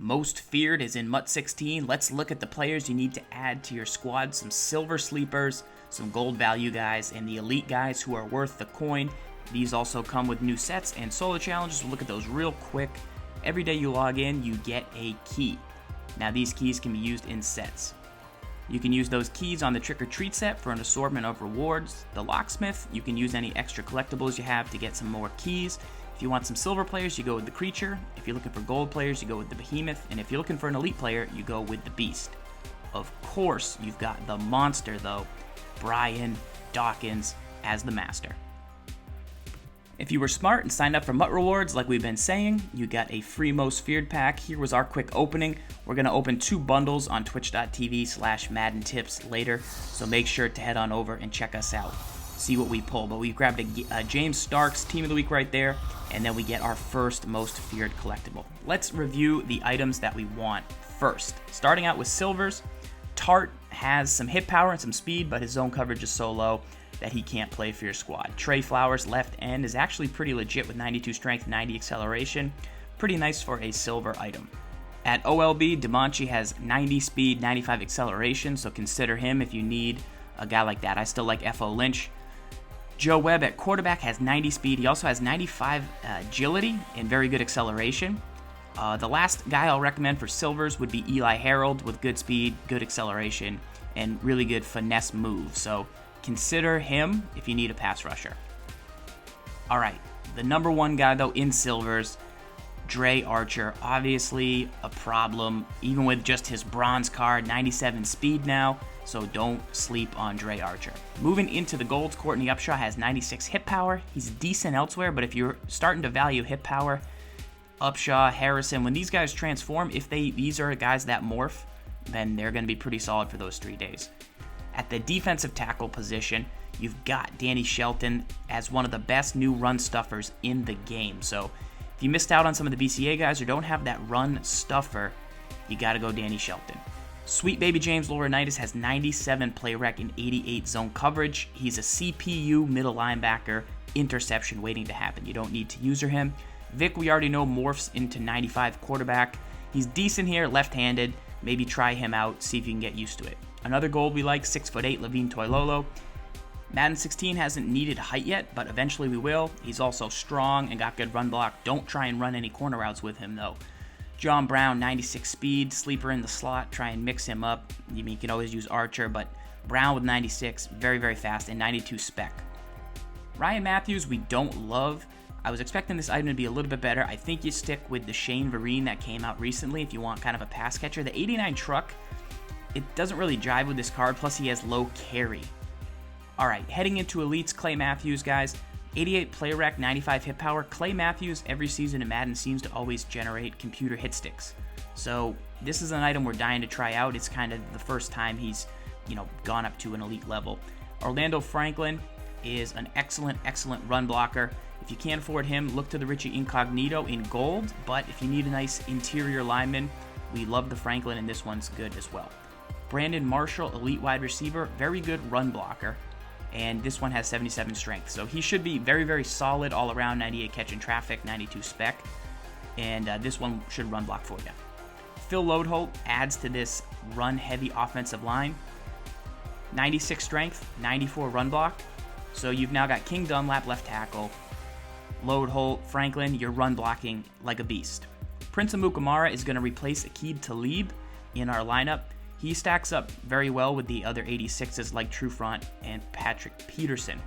Most Feared is in MUT 16. Let's look at the players you need to add to your squad. Some silver sleepers, some gold value guys, and the elite guys who are worth the coin. These also come with new sets and solo challenges. We'll look at those real quick. Every day you log in, you get a key. Now these keys can be used in sets. You can use those keys on the Trick or Treat set for an assortment of rewards. The Locksmith, you can use any extra collectibles you have to get some more keys. If you want some silver players, you go with the Creature. If you're looking for gold players, you go with the Behemoth. And if you're looking for an elite player, you go with the Beast. Of course, you've got the monster though, Brian Dawkins as the Master. If you were smart and signed up for MUT rewards like we've been saying, you got a free Most Feared pack. Here was our quick opening. We're going to open 2 bundles on twitch.tv/Madden Tips later, so make sure to head on over and check us out. See what we pull. But we grabbed a James Starks Team of the Week right there, and then we get our first Most Feared collectible. Let's review the items that we want first. Starting out with silvers, Tart has some hit power and some speed, but his zone coverage is so low that he can't play for your squad. Trey Flowers, left end, is actually pretty legit with 92 strength, 90 acceleration. Pretty nice for a silver item. At OLB, DeMonchi has 90 speed, 95 acceleration, so consider him if you need a guy like that. I still like F.O. Lynch. Joe Webb at quarterback has 90 speed. He also has 95 agility and very good acceleration. The last guy I'll recommend for silvers would be Eli Harold with good speed, good acceleration, and really good finesse moves. So consider him if you need a pass rusher. All right, the number one guy though in silvers, Dre Archer. Obviously a problem, even with just his bronze card, 97 speed now, so don't sleep on Dre Archer. Moving into the golds, Courtney Upshaw has 96 hit power. He's decent elsewhere, but if you're starting to value hit power, Upshaw, Harrison, when these guys transform, if these are guys that morph, then they're going to be pretty solid for those 3 days. At the defensive tackle position, you've got Danny Shelton as one of the best new run stuffers in the game. So if you missed out on some of the BCA guys or don't have that run stuffer, you got to go Danny Shelton. Sweet baby James Laurinaitis has 97 play rec and 88 zone coverage. He's a CPU middle linebacker, interception waiting to happen. You don't need to user him. Vic, we already know, morphs into 95 quarterback. He's decent here, left-handed. Maybe try him out, see if you can get used to it. Another gold we like, 6'8", Levine Toilolo. Madden 16 hasn't needed height yet, but eventually we will. He's also strong and got good run block. Don't try and run any corner routes with him, though. John Brown, 96 speed, sleeper in the slot. Try and mix him up. You can always use Archer, but Brown with 96, very, very fast, and 92 spec. Ryan Matthews, we don't love. I was expecting this item to be a little bit better. I think you stick with the Shane Vereen that came out recently if you want kind of a pass catcher. The 89 truck, it doesn't really jive with this card, plus he has low carry. All right, heading into elites, Clay Matthews, guys. 88 play rec, 95 hit power. Clay Matthews, every season in Madden, seems to always generate computer hit sticks. So this is an item we're dying to try out. It's kind of the first time he's, gone up to an elite level. Orlando Franklin is an excellent run blocker. If you can't afford him, look to the Richie Incognito in gold, but if you need a nice interior lineman, we love the Franklin, and this one's good as well. Brandon Marshall, elite wide receiver, very good run blocker, and this one has 77 strength, so he should be very, very solid all around, 98 catch in traffic, 92 spec, and this one should run block for you. Phil Lodeholt adds to this run-heavy offensive line, 96 strength, 94 run block, so you've now got King Dunlap left tackle, Lodeholt, Franklin, you're run blocking like a beast. Prince Amukamara is going to replace Aqib Talib in our lineup. He stacks up very well with the other 86s like Trufant and Patrick Peterson.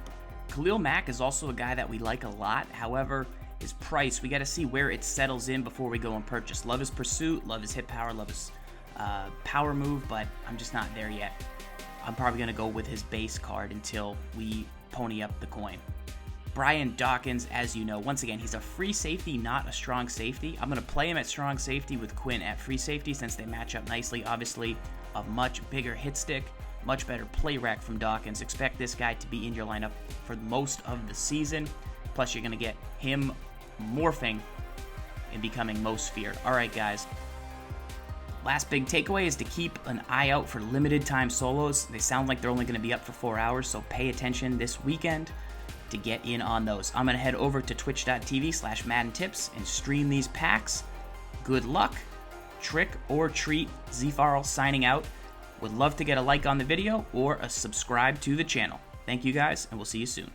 Khalil Mack is also a guy that we like a lot. However, his price, we got to see where it settles in before we go and purchase. Love his pursuit, love his hit power, love his power move, but I'm just not there yet. I'm probably going to go with his base card until we pony up the coin. Brian Dawkins, as you know, once again, he's a free safety, not a strong safety. I'm going to play him at strong safety with Quinn at free safety since they match up nicely. Obviously, a much bigger hit stick, much better play rec from Dawkins. Expect this guy to be in your lineup for most of the season. Plus, you're going to get him morphing and becoming most feared. All right, guys. Last big takeaway is to keep an eye out for limited time solos. They sound like they're only going to be up for 4 hours, so pay attention this weekend to get in on those. I'm going to head over to twitch.tv/Madden Tips and stream these packs. Good luck. Trick or treat, Zfarl signing out. Would love to get a like on the video or a subscribe to the channel. Thank you guys, and we'll see you soon.